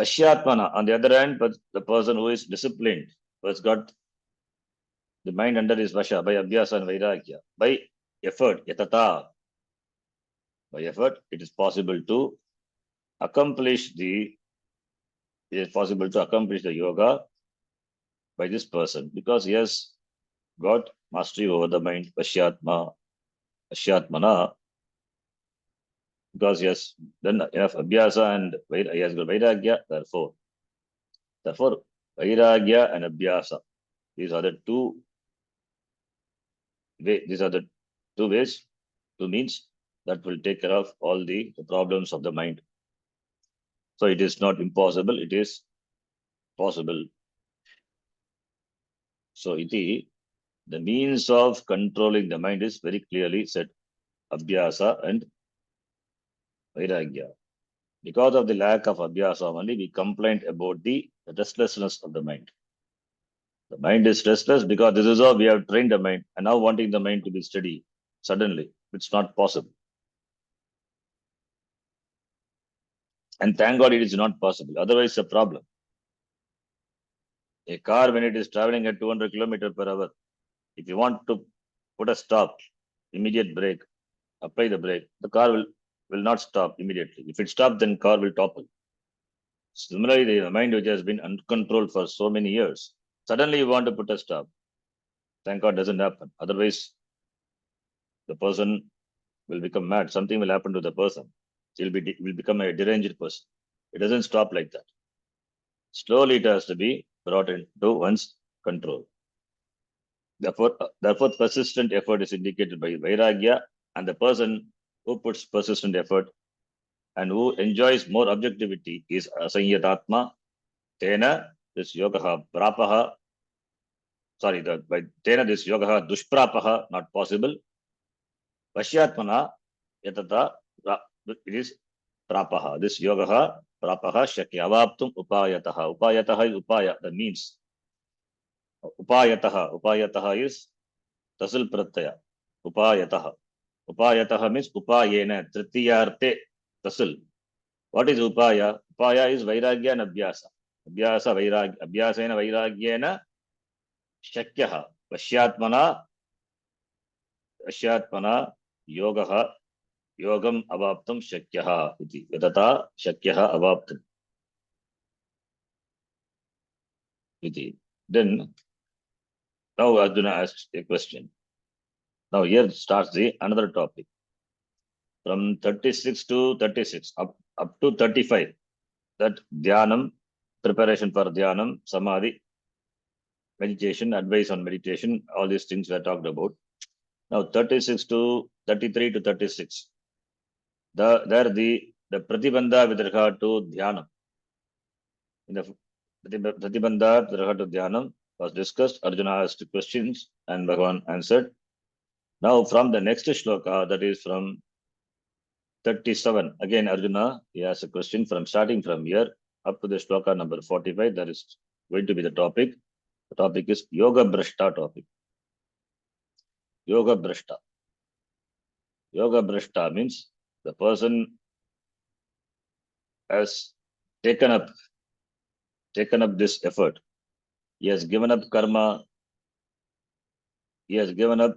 S1: Pashyatmana, on the other hand, but the person who is disciplined, who has got the mind under his vasha by abhyasa and vairagya, by effort, yatata, by effort, it is possible to accomplish the yoga by this person because he has got mastery over the mind, pashyatmana, because he has done enough abhyasa and he has got vairagya, therefore vairagya and abhyasa, these are the two ways, two means that will take care of all the problems of the mind. So it is not impossible, it is possible. So iti, the means of controlling the mind is very clearly said, abhyasa and vairagya. Because of the lack of abhyasa only, we complained about the restlessness of the mind. The mind is restless because this is how we have trained the mind, and now wanting the mind to be steady suddenly, it's not possible. And thank God it is not possible. Otherwise, it's a problem. A car, when it is traveling at 200 km per hour, if you want to put a stop, immediate brake, apply the brake, the car will not stop immediately. If it stops, then car will topple. Similarly, the mind which has been uncontrolled for so many years, suddenly you want to put a stop. Thank God doesn't happen. Otherwise, the person will become mad. Something will happen to the person. Will become a deranged person. It doesn't stop like that. Slowly it has to be brought into one's control. Therefore, persistent effort is indicated by vairagya, and the person who puts persistent effort and who enjoys more objectivity is asanyatatma. Tena, this yogaha prapaha. Sorry, by tena this yogaha dushprapaha, not possible. Pashyatmana yatata, it is prapaha. This yogaha prapaha shakya avaptum upayataha. Upayataha is upaya, the means. Upayataha is tasil pratyaya. Upayataha means upayena, tritiyarte, tasil. What is upaya? Upaya is vairagya and abhyasa. Abhyasena vairagyena shakyaha. Pashyatmana yogaha yogam avaptum shakyaha iti. Yatata shakyaha avaptum iti. Then, now Arjuna asks a question. Now here starts another topic. From 36 to 36, up to 35, that dhyanam, preparation for dhyanam, samadhi, meditation, advice on meditation, all these things we are talked about. Now 36 to 33 to 36, the pratibandha with regard to dhyanam. In the pratibandha with regard to dhyanam was discussed. Arjuna asked questions and Bhagavan answered. Now from the next shloka, that is from 37, again Arjuna, he has a question from starting from here up to the shloka number 45. That is going to be the topic. The topic is Yoga Brashta topic. Yoga Brashta. Yoga Brashta means the person has taken up this effort. He has given up karma. He has given up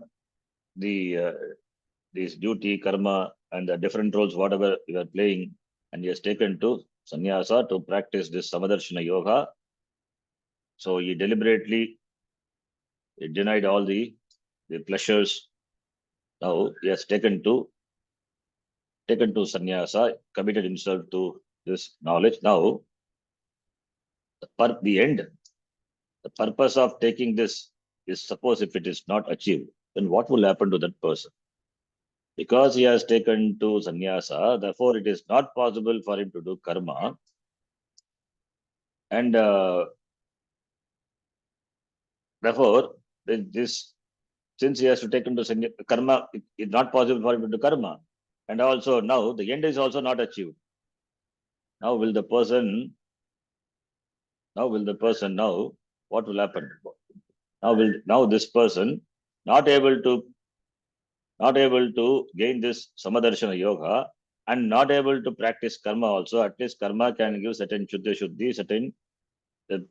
S1: this duty, karma, and the different roles, whatever you are playing, and he has taken to sannyasa to practice this samadarshana yoga. So he deliberately denied all the pleasures. Now he has taken to sannyasa, committed himself to this knowledge. Now the purpose of taking this is, suppose if it is not achieved, then what will happen to that person? Because he has taken to sannyasa, therefore it is not possible for him to do karma. And therefore, this, since he has to take into karma, it's not possible for him to do karma. And also now the end is also not achieved. Now will the person, what will happen? Now this person not able to gain this Samadarshana yoga and not able to practice karma also. At least karma can give certain shuddhi, certain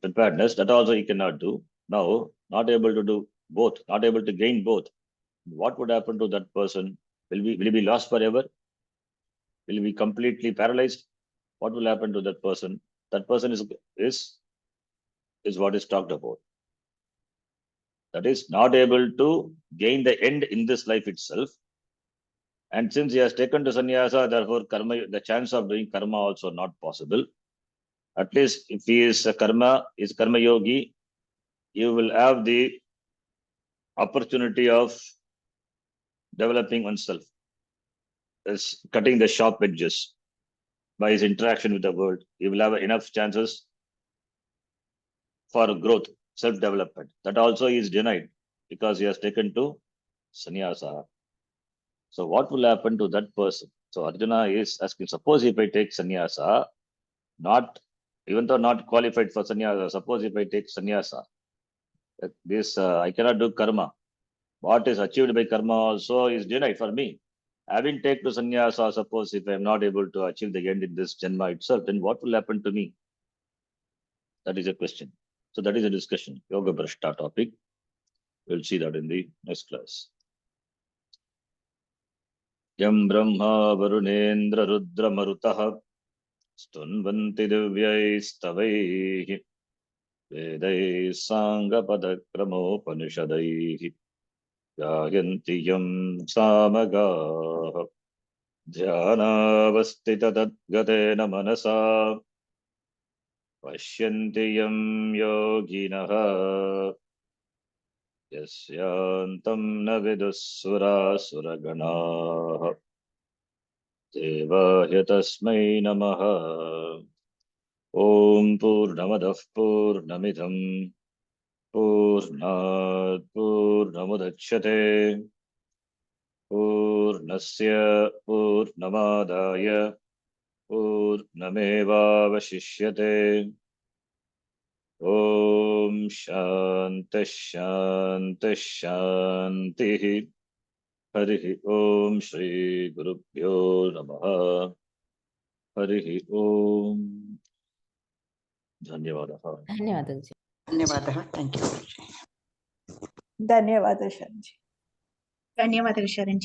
S1: preparedness. That also he cannot do. Now, not able to do both, not able to gain both. What would happen to that person? Will he be lost forever? Will he be completely paralyzed? What will happen to that person? That person is what is talked about. That is not able to gain the end in this life itself. And since he has taken to sannyasa, therefore karma, the chance of doing karma also not possible. At least if he is a karma yogi, you will have the opportunity of developing oneself, is cutting the sharp edges by his interaction with the world. He will have enough chances for growth, self-development. That also is denied because he has taken to sannyasa. So what will happen to that person? So Arjuna is asking, suppose if I take sannyasa, even though not qualified for sannyasa, suppose if I take sannyasa, this I cannot do karma. What is achieved by karma also is denied for me. Having taken to sannyasa, suppose if I am not able to achieve the end in this janma itself, then what will happen to me? That is a question. So that is a discussion. Yoga Brashta topic. We'll see that in the next class. Yam Brahma Varunendra Rudra Marutah Stunvanti Divyai Vedai Sangha Padakramo Panishadai Yayanti Yam Samaga Dhyanavastita Tadgatena Manasa Pashyanti Yam Yoginaha Yasyantam Navidusura Suraganaha Devahya Tasmai Namaha Om Purnamadah Purnamidham Purnat Purnamudachyate Purnasya Purnamadaya Purnameva Vashishyate Om Shanti Shanti Shanti Harihi Om Shri Gurubhyo Namaha Harihi Om Dhanyavadaha.
S2: ధన్యవాదాలు.
S4: ధన్యవాదాలు. Thank you.
S3: ధన్యవాదాలు శరణ్జీ.
S4: ధన్యవాదాలు Sharan G.